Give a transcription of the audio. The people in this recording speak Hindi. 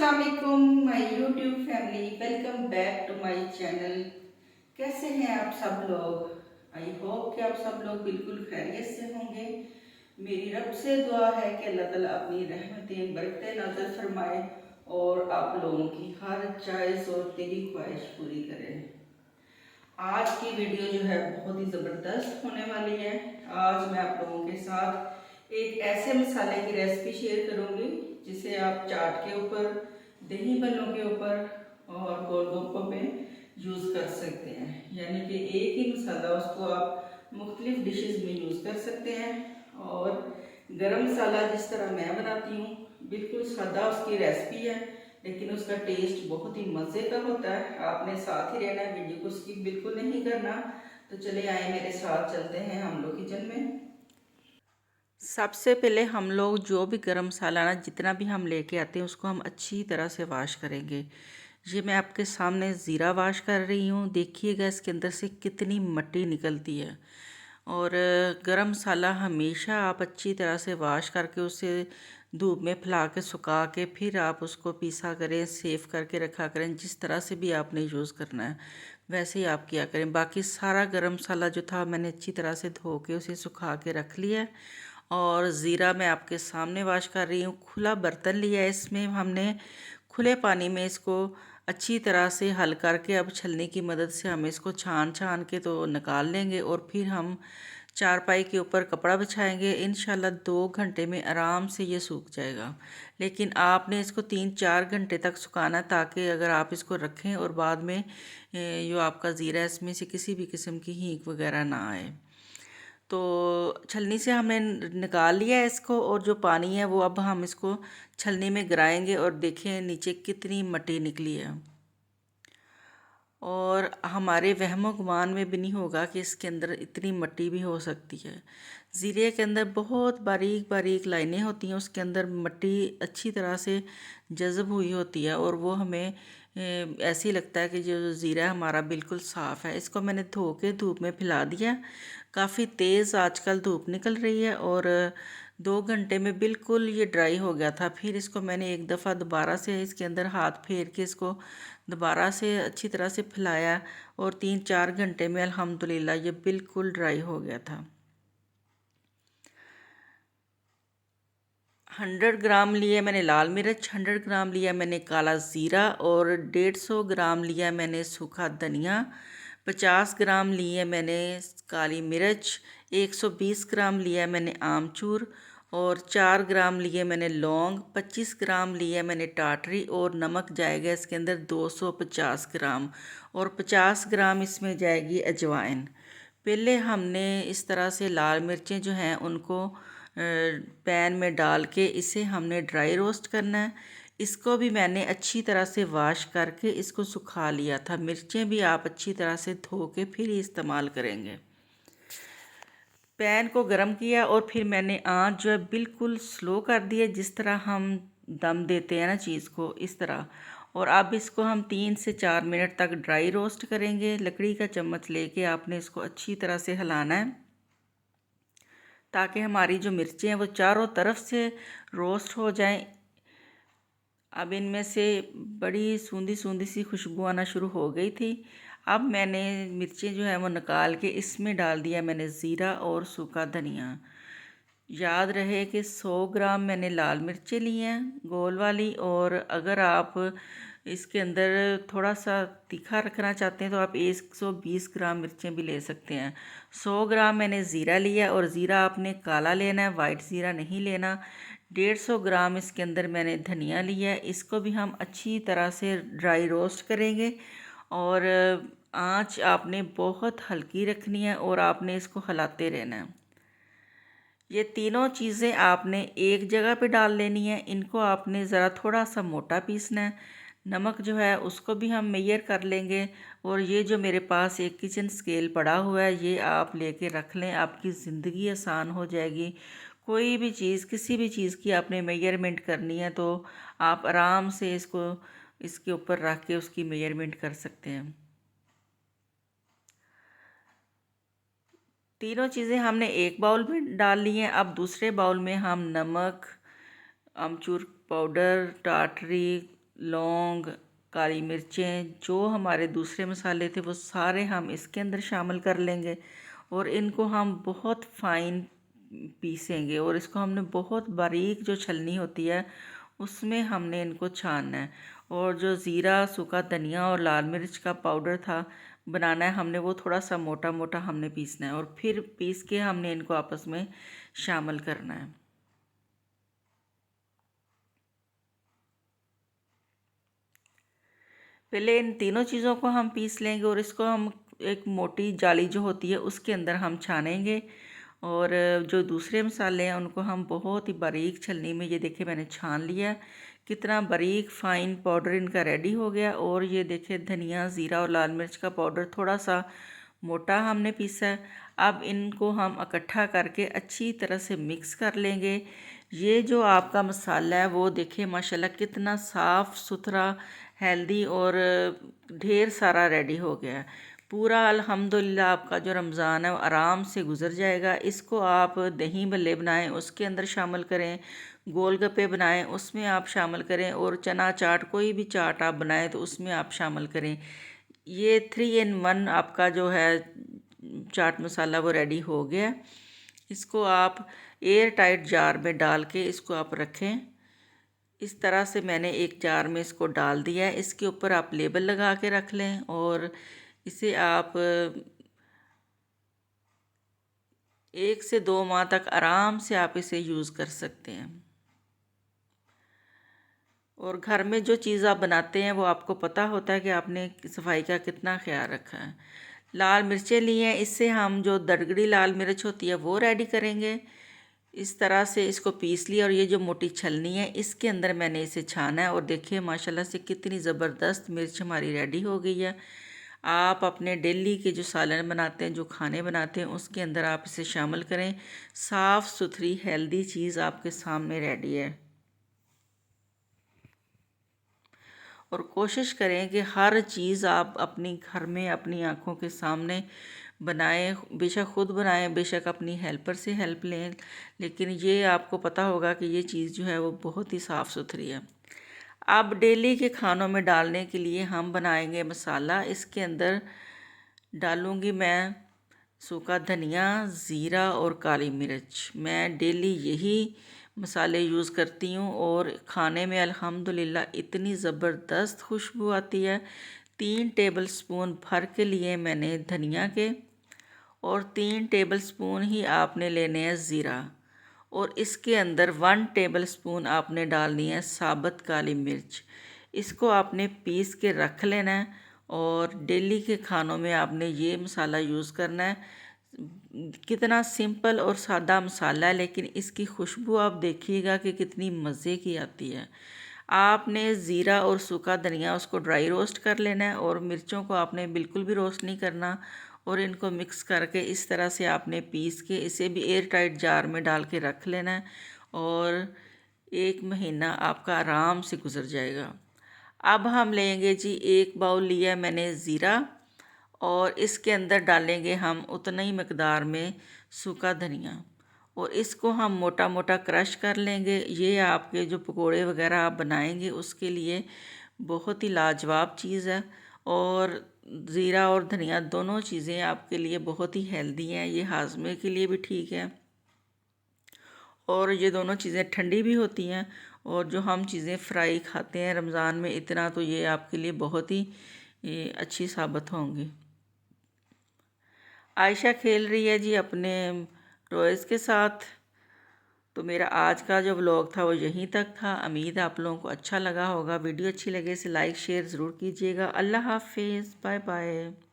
अस्सलाम वालेकुम my YouTube family, welcome back to my channel. कैसे हैं आप सब लोग? आई होप कि आप सब लोग बिल्कुल खैरियत से होंगे। मेरी रब से दुआ है कि अल्लाह ताला अपनी रहमतें बरकतें नाज़िल फरमाए और आप लोगों की हर चॉइस और दिली ख्वाहिश पूरी करे। आज की वीडियो जो है बहुत ही ज़बरदस्त होने वाली है। आज मैं आप लोगों के साथ एक ऐसे मसाले की रेसिपी शेयर करूंगी जिसे आप चाट के ऊपर, दही बल्लों के ऊपर और गोलगप्पों पे यूज़ कर सकते हैं। यानी कि एक ही मसाला उसको आप मुख्तलिफ डिशेस में यूज़ कर सकते हैं। और गरम मसाला जिस तरह मैं बनाती हूँ, बिल्कुल सादा उसकी रेसिपी है, लेकिन उसका टेस्ट बहुत ही मज़े का होता है। आपने साथ ही रहना है, वीडियो को स्किप बिल्कुल नहीं करना। तो चले आए मेरे साथ, चलते हैं हम लोग किचन में। सबसे पहले हम लोग जो भी गरम मसाला ना जितना भी हम लेके आते हैं उसको हम अच्छी तरह से वॉश करेंगे। ये मैं आपके सामने ज़ीरा वॉश कर रही हूँ। देखिएगा इसके अंदर से कितनी मिट्टी निकलती है। और गरम मसाला हमेशा आप अच्छी तरह से वॉश करके उसे धूप में फैला के सुखा के फिर आप उसको पीसा करें, सेव करके रखा करें। जिस तरह से भी आपने यूज़ करना है वैसे ही आप किया करें। बाकी सारा गरम मसाला जो था मैंने अच्छी तरह से धो के उसे सुखा के रख लिया है। और ज़ीरा मैं आपके सामने वॉश कर रही हूँ। खुला बर्तन लिया है, इसमें हमने खुले पानी में इसको अच्छी तरह से हल करके अब छलनी की मदद से हम इसको छान छान के तो निकाल लेंगे। और फिर हम चारपाई के ऊपर कपड़ा बिछाएंगे। इंशाल्लाह 2 घंटे में आराम से ये सूख जाएगा। लेकिन आपने इसको 3-4 घंटे तक सुखाना, ताकि अगर आप इसको रखें और बाद में जो आपका ज़ीरा है इसमें से किसी भी किस्म की हींग वगैरह ना आए। तो छलनी से हमने निकाल लिया है इसको, और जो पानी है वो अब हम इसको छलनी में गिराएंगे और देखें नीचे कितनी मिट्टी निकली है। और हमारे वहमो गुमान में भी नहीं होगा कि इसके अंदर इतनी मिट्टी भी हो सकती है। ज़ीरे के अंदर बहुत बारीक बारीक लाइनें होती हैं, उसके अंदर मिट्टी अच्छी तरह से जज़ब हुई होती है और वो हमें ऐसे ही लगता है कि जो ज़ीरा हमारा बिल्कुल साफ़ है। इसको मैंने धो के धूप में फैला दिया। काफ़ी तेज़ आजकल धूप निकल रही है और 2 घंटे में बिल्कुल ये ड्राई हो गया था। फिर इसको मैंने एक दफ़ा दोबारा से इसके अंदर हाथ फेर के इसको दोबारा से अच्छी तरह से फैलाया और 3-4 घंटे में अल्हम्दुलिल्लाह ये बिल्कुल ड्राई हो गया था। 100 ग्राम लिया मैंने लाल मिर्च, 100 ग्राम लिया मैंने काला ज़ीरा और 150 ग्राम लिया मैंने सूखा धनिया, 50 ग्राम लिए मैंने काली मिर्च, 120 ग्राम लिया मैंने आमचूर और 4 ग्राम लिए मैंने लौंग, 25 ग्राम लिया मैंने टाटरी और नमक जाएगा इसके अंदर 250 ग्राम और 50 ग्राम इसमें जाएगी अजवाइन। पहले हमने इस तरह से लाल मिर्चें जो हैं उनको पैन में डाल के इसे हमने ड्राई रोस्ट करना है। इसको भी मैंने अच्छी तरह से वॉश करके इसको सुखा लिया था। मिर्चें भी आप अच्छी तरह से धो के फिर ही इस्तेमाल करेंगे। पैन को गरम किया और फिर मैंने आंच जो है बिल्कुल स्लो कर दी है, जिस तरह हम दम देते हैं ना चीज़ को, इस तरह। और अब इसको हम 3 से 4 मिनट तक ड्राई रोस्ट करेंगे। लकड़ी का चम्मच लेके आपने इसको अच्छी तरह से हिलाना है, ताकि हमारी जो मिर्चें हैं वो चारों तरफ से रोस्ट हो जाएं। अब इनमें से बड़ी सूंधी सूंधी सी खुशबू आना शुरू हो गई थी। अब मैंने मिर्चें जो है वो निकाल के इसमें डाल दिया मैंने ज़ीरा और सूखा धनिया। याद रहे कि 100 ग्राम मैंने लाल मिर्चें ली हैं गोल वाली, और अगर आप इसके अंदर थोड़ा सा तीखा रखना चाहते हैं तो आप 120 ग्राम मिर्चें भी ले सकते हैं। 100 ग्राम मैंने ज़ीरा लिया और ज़ीरा आपने काला लेना है, वाइट ज़ीरा नहीं लेना। 150 ग्राम इसके अंदर मैंने धनिया लिया है। इसको भी हम अच्छी तरह से ड्राई रोस्ट करेंगे और आँच आपने बहुत हल्की रखनी है और आपने इसको हिलाते रहना है। ये तीनों चीज़ें आपने एक जगह पे डाल लेनी है। इनको आपने ज़रा थोड़ा सा मोटा पीसना है। नमक जो है उसको भी हम मेजर कर लेंगे। और ये जो मेरे पास एक किचन स्केल पड़ा हुआ है, ये आप लेके रख लें, आपकी ज़िंदगी आसान हो जाएगी। कोई भी चीज़, किसी भी चीज़ की आपने मेजरमेंट करनी है तो आप आराम से इसको इसके ऊपर रख के उसकी मेजरमेंट कर सकते हैं। तीनों चीज़ें हमने एक बाउल में डाल ली हैं। अब दूसरे बाउल में हम नमक, अमचूर पाउडर, टाटरी लौंग, काली मिर्चें, जो हमारे दूसरे मसाले थे वो सारे हम इसके अंदर शामिल कर लेंगे और इनको हम बहुत फाइन पीसेंगे और इसको हमने बहुत बारीक जो छलनी होती है उसमें हमने इनको छानना है। और जो ज़ीरा, सूखा धनिया और लाल मिर्च का पाउडर था बनाना है हमने, वो थोड़ा सा मोटा मोटा हमने पीसना है और फिर पीस के हमने इनको आपस में शामिल करना है। पहले इन तीनों चीज़ों को हम पीस लेंगे और इसको हम एक मोटी जाली जो होती है उसके अंदर हम छानेंगे। और जो दूसरे मसाले हैं उनको हम बहुत ही बारीक छलनी में, ये देखिए मैंने छान लिया, कितना बारीक फाइन पाउडर इनका रेडी हो गया। और ये देखिए धनिया, ज़ीरा और लाल मिर्च का पाउडर थोड़ा सा मोटा हमने पीसा है। अब इनको हम इकट्ठा करके अच्छी तरह से मिक्स कर लेंगे। ये जो आपका मसाला है वो देखिए माशाल्लाह कितना साफ़ सुथरा, हेल्दी और ढेर सारा रेडी हो गया है। पूरा अल्हम्दुलिल्लाह आपका जो रमज़ान है वो आराम से गुजर जाएगा। इसको आप दही भल्ले बनाएं उसके अंदर शामिल करें, गोलगप्पे बनाएं उसमें आप शामिल करें, और चना चाट, कोई भी चाट आप बनाएं तो उसमें आप शामिल करें। ये 3 in 1 आपका जो है चाट मसाला वो रेडी हो गया। इसको आप एयर टाइट जार में डाल के इसको आप रखें। इस तरह से मैंने एक जार में इसको डाल दिया है। इसके ऊपर आप लेबल लगा के रख लें और इसे आप 1 से 2 माह तक आराम से आप इसे यूज़ कर सकते हैं। और घर में जो चीज़ आप बनाते हैं वो आपको पता होता है कि आपने सफाई का कितना ख्याल रखा है। लाल मिर्चें ली हैं, इससे हम जो दरगड़ी लाल मिर्च होती है वो रेडी करेंगे। इस तरह से इसको पीस लिया और ये जो मोटी छलनी है इसके अंदर मैंने इसे छाना है। और देखिए माशाल्लाह से कितनी ज़बरदस्त मिर्च हमारी रेडी हो गई है। आप अपने डेली के जो सालन बनाते हैं, जो खाने बनाते हैं, उसके अंदर आप इसे शामिल करें। साफ़ सुथरी हेल्दी चीज़ आपके सामने रेडी है। और कोशिश करें कि हर चीज़ आप अपनी घर में अपनी आँखों के सामने बनाएं। बेशक ख़ुद बनाएं, बेशक अपनी हेल्पर से हेल्प लें, लेकिन ये आपको पता होगा कि ये चीज़ जो है वो बहुत ही साफ़ सुथरी है। अब डेली के खानों में डालने के लिए हम बनाएंगे मसाला। इसके अंदर डालूँगी मैं सूखा धनिया, ज़ीरा और काली मिर्च। मैं डेली यही मसाले यूज़ करती हूँ और खाने में अल्हम्दुलिल्लाह इतनी ज़बरदस्त खुशबू आती है। 3 टेबलस्पून भर के लिए मैंने धनिया के और 3 टेबलस्पून ही आपने लेने हैं ज़ीरा, और इसके अंदर 1 टेबलस्पून आपने डालनी है साबुत काली मिर्च। इसको आपने पीस के रख लेना है और डेली के खानों में आपने ये मसाला यूज़ करना है। कितना सिंपल और सादा मसाला है, लेकिन इसकी खुशबू आप देखिएगा कि कितनी मज़े की आती है। आपने ज़ीरा और सूखा धनिया उसको ड्राई रोस्ट कर लेना है और मिर्चों को आपने बिल्कुल भी रोस्ट नहीं करना। और इनको मिक्स करके इस तरह से आपने पीस के इसे भी एयर टाइट जार में डाल के रख लेना है और 1 महीना आपका आराम से गुजर जाएगा। अब हम लेंगे जी, 1 बाउल लिया मैंने ज़ीरा और इसके अंदर डालेंगे हम उतना ही मकदार में सूखा धनिया और इसको हम मोटा मोटा क्रश कर लेंगे। ये आपके जो पकोड़े वगैरह आप बनाएंगे उसके लिए बहुत ही लाजवाब चीज़ है। और ज़ीरा और धनिया दोनों चीज़ें आपके लिए बहुत ही हेल्दी हैं, ये हाजमे के लिए भी ठीक है और ये दोनों चीज़ें ठंडी भी होती हैं। और जो हम चीज़ें फ्राई खाते हैं रमज़ान में इतना, तो ये आपके लिए बहुत ही अच्छी साबित होंगी। आयशा खेल रही है जी अपने टॉयज़ के साथ। तो मेरा आज का जो व्लॉग था वो यहीं तक था। उम्मीद है आप लोगों को अच्छा लगा होगा। वीडियो अच्छी लगे इसे लाइक शेयर ज़रूर कीजिएगा। अल्लाह हाफिज़, बाय बाय।